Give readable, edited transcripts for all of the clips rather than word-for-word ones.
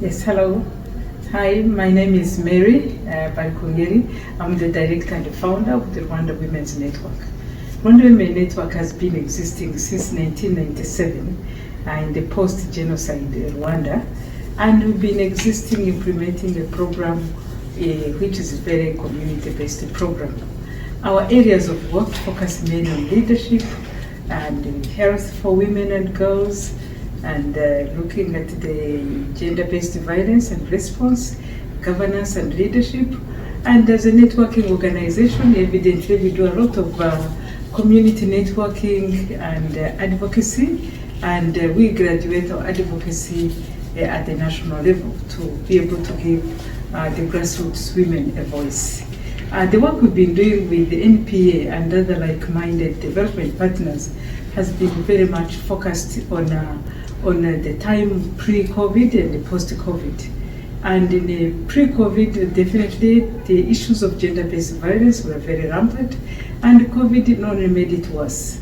Yes, hello. Hi, my name is Mary Balikungeri. I'm the director and the founder of the Rwanda Women's Network. Rwanda Women's Network has been existing since 1997 in the post-genocide Rwanda, and we've been implementing a program which is a very community-based program. Our areas of work focus mainly on leadership and health for women and girls, and looking at the gender-based violence and response, governance and leadership. And as a networking organization, evidently we do a lot of community networking and advocacy, and we graduate our advocacy at the national level to be able to give the grassroots women a voice. The work we've been doing with the NPA and other like-minded development partners has been very much focused on the time pre-COVID and the post-COVID. And in the pre-COVID, definitely the issues of gender-based violence were very rampant, and COVID only made it worse.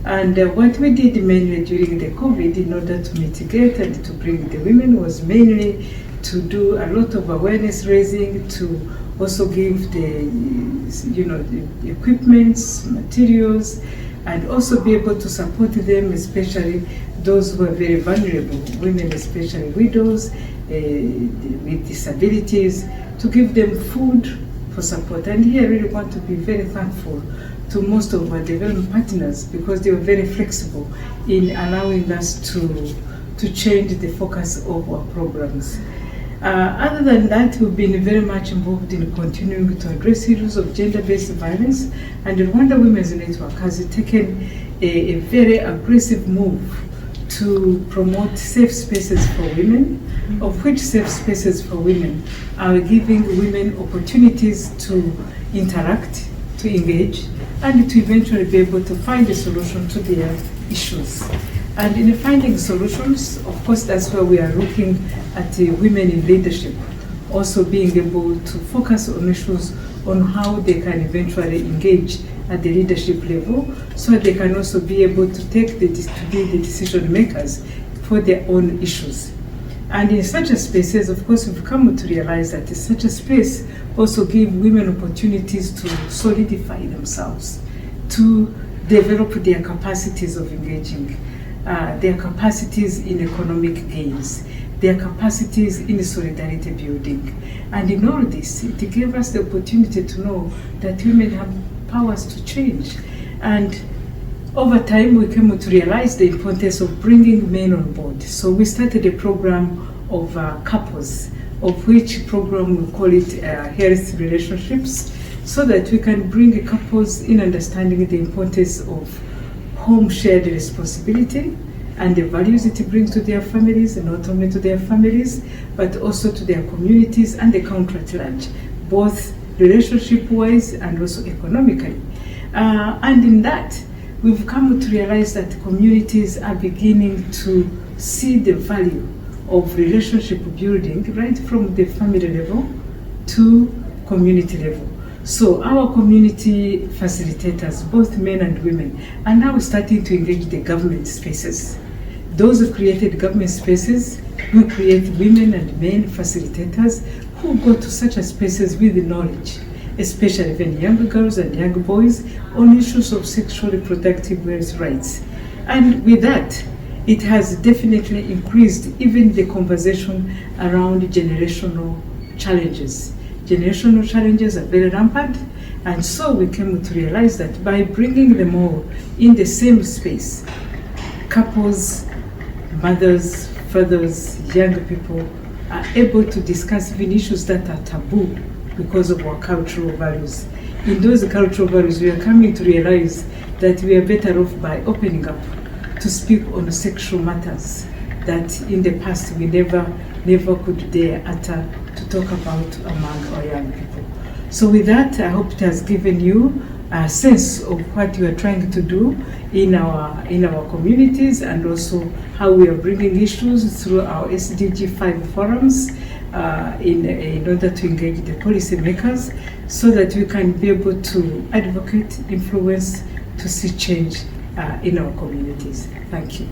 And what we did mainly during the COVID in order to mitigate and to bring the women was mainly to do a lot of awareness raising, to also give the equipments, materials, and also be able to support them, especially those who are very vulnerable, women, especially widows with disabilities, to give them food for support. And here I really want to be very thankful to most of our development partners, because they were very flexible in allowing us to change the focus of our programs. Other than that, we've been very much involved in continuing to address issues of gender-based violence, and the Rwanda Women's Network has taken a very aggressive move to promote safe spaces for women, of which safe spaces for women are giving women opportunities to interact, to engage, and to eventually be able to find a solution to their issues. And in finding solutions, of course, that's where we are looking at women in leadership, also being able to focus on issues on how they can eventually engage at the leadership level, so that they can also be able to be the decision makers for their own issues. And in such a spaces, of course, we've come to realize that such a space also gives women opportunities to solidify themselves, to develop their capacities of engaging, their capacities in economic gains, their capacities in solidarity building. And in all this, it gave us the opportunity to know that women have powers to change. And over time, we came to realize the importance of bringing men on board. So we started a program of couples, of which program we call it health relationships, so that we can bring couples in understanding the importance of home shared responsibility and the values it brings to their families, and not only to their families, but also to their communities and the country at large, both relationship-wise and also economically. And in that, we've come to realize that communities are beginning to see the value of relationship building right from the family level to community level. So our community facilitators, both men and women, are now starting to engage the government spaces. Those who created government spaces will create women and men facilitators who go to such spaces with the knowledge, especially even young girls and young boys, on issues of sexual reproductive rights. And with that, it has definitely increased even the conversation around generational challenges. Generational challenges are very rampant, and so we came to realize that by bringing them all in the same space, couples, mothers, fathers, young people are able to discuss even issues that are taboo because of our cultural values. In those cultural values, we are coming to realize that we are better off by opening up to speak on sexual matters that in the past we never could dare utter to talk about among our young people. So with that, I hope it has given you a sense of what we are trying to do in our communities, and also how we are bringing issues through our SDG 5 forums in order to engage the policy makers, so that we can be able to advocate, influence, to see change in our communities. Thank you.